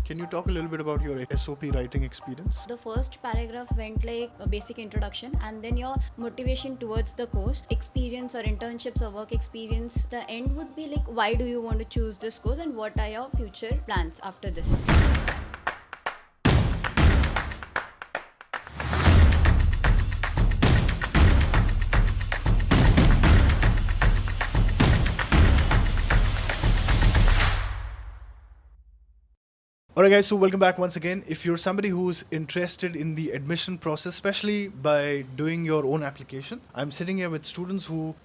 Can you talk a little bit about your SOP writing experience? The first paragraph went like a basic introduction, and then your motivation towards the course, experience or internships or work experience. The end would be like, why do you want to choose this course and what are your future plans after this? Alright guys, so welcome back once again. If you're somebody who's interested in the admission process, especially by doing your own application, I'm sitting here with students who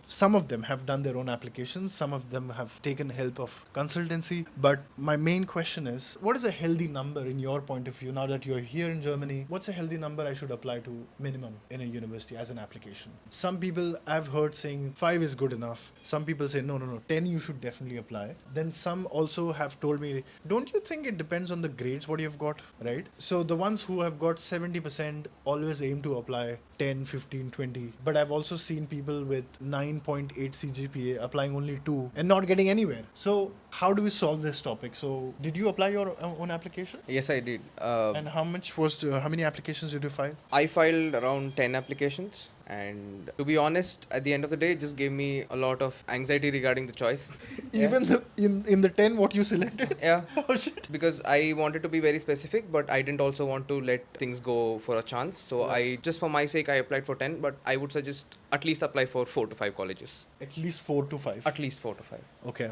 some of them have done their own applications, some of them have taken help of consultancy. But my main question is, what is a healthy number in your point of view now that you're here in Germany? What's a healthy number I should apply to minimum in a university as an application? Some people I've heard saying 5 is good enough. Some people say no, 10 you should definitely apply. Then some also have told me, don't you think it depends on the grades what you've got, right? So the ones who have got 70% always aim to apply 10, 15, 20. But I've also seen people with 9.8 CGPA applying only 2 and not getting anywhere. So how do we solve this topic? So did you apply your own application? Yes, I did. And how many applications did you file? I filed around 10 applications. And to be honest, at the end of the day, it just gave me a lot of anxiety regarding the choice. Even in the 10 what you selected? Yeah. Oh shit. Because I wanted to be very specific, but I didn't also want to let things go for a chance. So I, just for my sake, I applied for 10, but I would suggest at least apply for 4 to 5 colleges. At least 4 to 5. At least 4 to 5. Okay.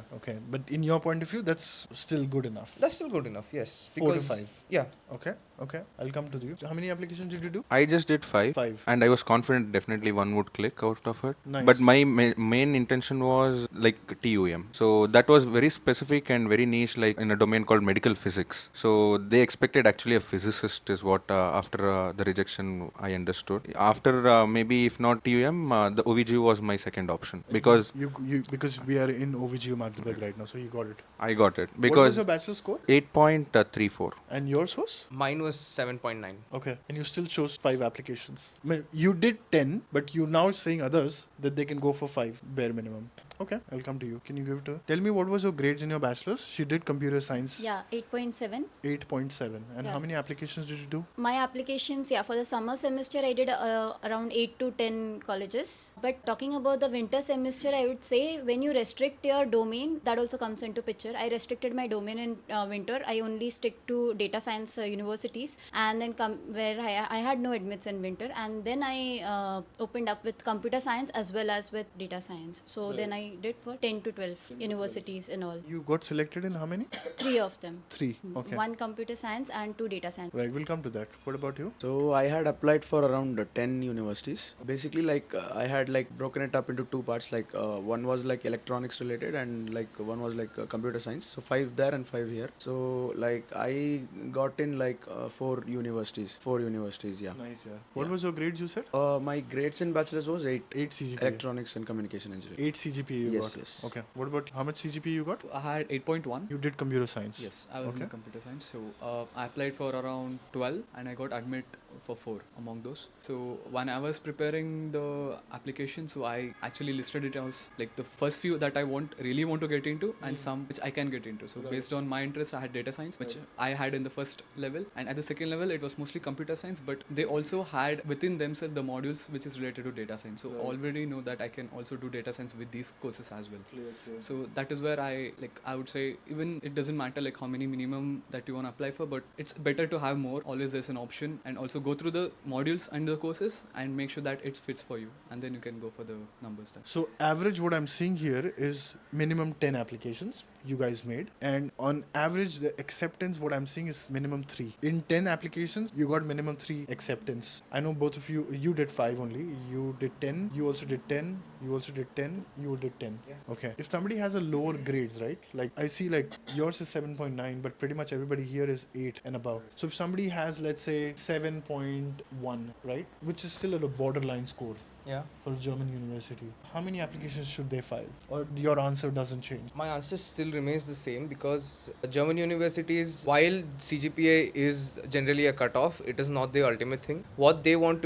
But in your point of view, that's still good enough. That's still good enough, yes. 4 to 5. Yeah. Okay. I'll come to you. How many applications did you do? I just did 5. 5. And I was confident definitely one would click out of it. Nice. But my main intention was like TUM. So that was very specific and very niche, like in a domain called medical physics. So they expected actually a physicist is what after the rejection I understood. After maybe if not TUM, the OVG was my second option because because we are in OVGU Magdeburg right now, so you got it. I got it What was because your bachelor score? 8.34. And yours was? Mine was 7.9. Okay. And you still chose 5 applications. I mean, you did 10, but you now saying others that they can go for 5 bare minimum. Okay, I'll come to you. Can you give it a... Tell me what was your grades in your bachelor's? She did computer science. Yeah, 8.7. 8.7. And Yeah. how many applications did you do? My applications, for the summer semester, I did around 8 to 10 colleges. But talking about the winter semester, I would say when you restrict your domain, that also comes into picture. I restricted my domain in winter. I only stick to data science universities, and then where I had no admits in winter. And then I opened up with computer science as well as with data science. So then I did for 10 to 12 universities in all. You got selected in how many? 3 of them. 3. Okay. 1 computer science and 2 data science. Right, we'll come to that. What about you? So I had applied for around 10 universities. Basically, I had broken it up into 2 parts. One was electronics related, and one was computer science. So 5 there and 5 here. So I got in 4 universities. 4 universities, yeah. Nice, yeah. What was your grades you said? My grades in bachelor's was 8. 8 CGPA. Electronics and communication engineering. 8 CGPA you Yes, got? yes. Okay. What about how much CGPA you got? I had 8.1. You did computer science. Yes, I was in Okay. computer science. So I applied for around 12 and I got admit for 4 among those. So when I was preparing the application, so I actually listed it as the first few that I really want to get into, and some which I can get into. So based on my interest, I had data science, which I had in the first level, and at the second level it was mostly computer science, but they also had within themselves the modules which is related to data science. So already know that I can also do data science with these courses as well. Clear. So that is where I would say, even it doesn't matter how many minimum that you want to apply for, but it's better to have more. Always there's an option, and also go through the modules and the courses and make sure that it fits for you, and then you can go for the numbers there. So average what I'm seeing here is minimum 10 applications you guys made, and on average the acceptance what I'm seeing is minimum 3. In 10 applications you got minimum 3 acceptance. I know both of you did 5 only. You did 10, you also did 10, you also did 10, you did 10. Yeah. Okay. If somebody has a lower grades, right? I see yours is 7.9, but pretty much everybody here is 8 and above. So if somebody has, let's say, 7.1, right, which is still at a borderline score Yeah. for a German university, how many applications should they file? Or your answer doesn't change? My answer still remains the same, because German universities, while CGPA is generally a cutoff, it is not the ultimate thing. What they want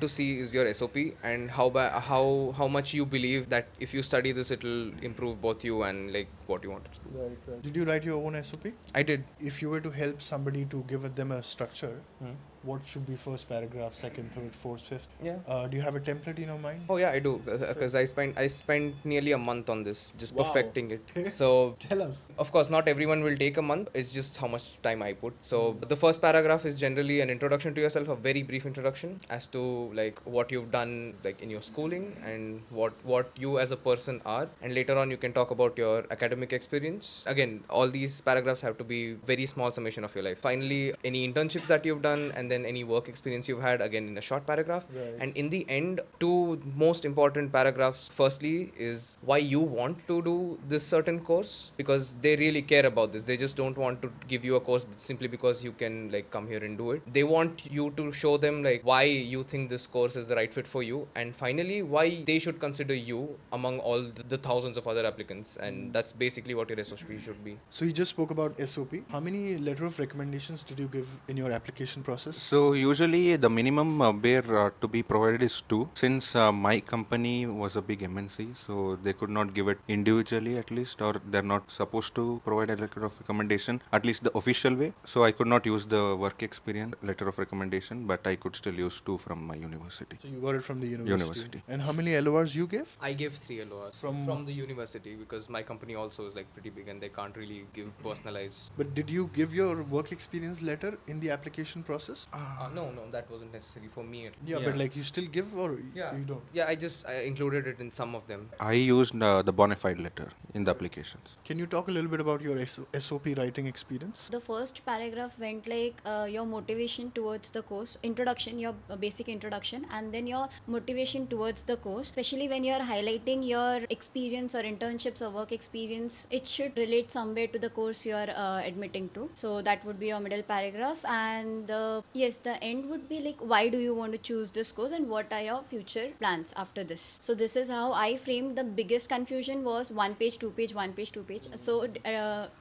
to see is your SOP, and how much you believe that if you study this, it will improve both you and what you wanted to do. Right. Did you write your own SOP? I did. If you were to help somebody to give them a structure, Hmm. what should be first paragraph, second, third, fourth, fifth? Yeah. Do you have a template in your mind? Oh yeah, I do, because I spent nearly a month on this, just Wow. perfecting it. So Tell us. of course, not everyone will take a month. It's just how much time I put. So the first paragraph is generally an introduction to yourself, a very brief introduction as to like what you've done like in your schooling and what you as a person are. And later on, you can talk about your academic experience. Again, all these paragraphs have to be very small summation of your life. Finally, any internships that you've done, and then any work experience you've had, again in a short paragraph. Right. And in the end, two most important paragraphs. Firstly is why you want to do this certain course, because they really care about this. They just don't want to give you a course simply because you can like come here and do it. They want you to show them like why you think this course is the right fit for you, and finally why they should consider you among all the thousands of other applicants. And that's basically what your SOP should be. So you just spoke about SOP. How many letter of recommendations did you give in your application process? So usually the minimum bear to be provided is 2. Since my company was a big MNC, so they could not give it individually at least, or they're not supposed to provide a letter of recommendation, at least the official way. So I could not use the work experience letter of recommendation, but I could still use 2 from my university. So you got it from the university. University. And how many LORs you gave? I gave 3 LORs From- the university, because my company also is like pretty big and they can't really give personalized. But did you give your work experience letter in the application process? No, that wasn't necessary for me. Yeah, but like you still give or you don't? Yeah, I included it in some of them. I used the bona fide letter in the applications. Can you talk a little bit about your SOP writing experience? The first paragraph went like your motivation towards the course, introduction, your basic introduction, and then your motivation towards the course. Especially when you are highlighting your experience or internships or work experience, it should relate somewhere to the course you are admitting to. So that would be your middle paragraph. And yes, the end would be like, why do you want to choose this course and what are your future plans after this? So this is how I framed. The biggest confusion was 1 page, 2 page, 1 page, 2 page. So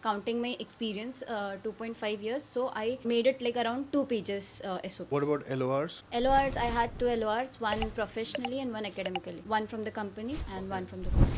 counting my experience, 2.5 years, so I made it like around 2 pages SOP. What about LORs? LORs, I had 2 LORs, one professionally and one academically. One from the company and one from the college.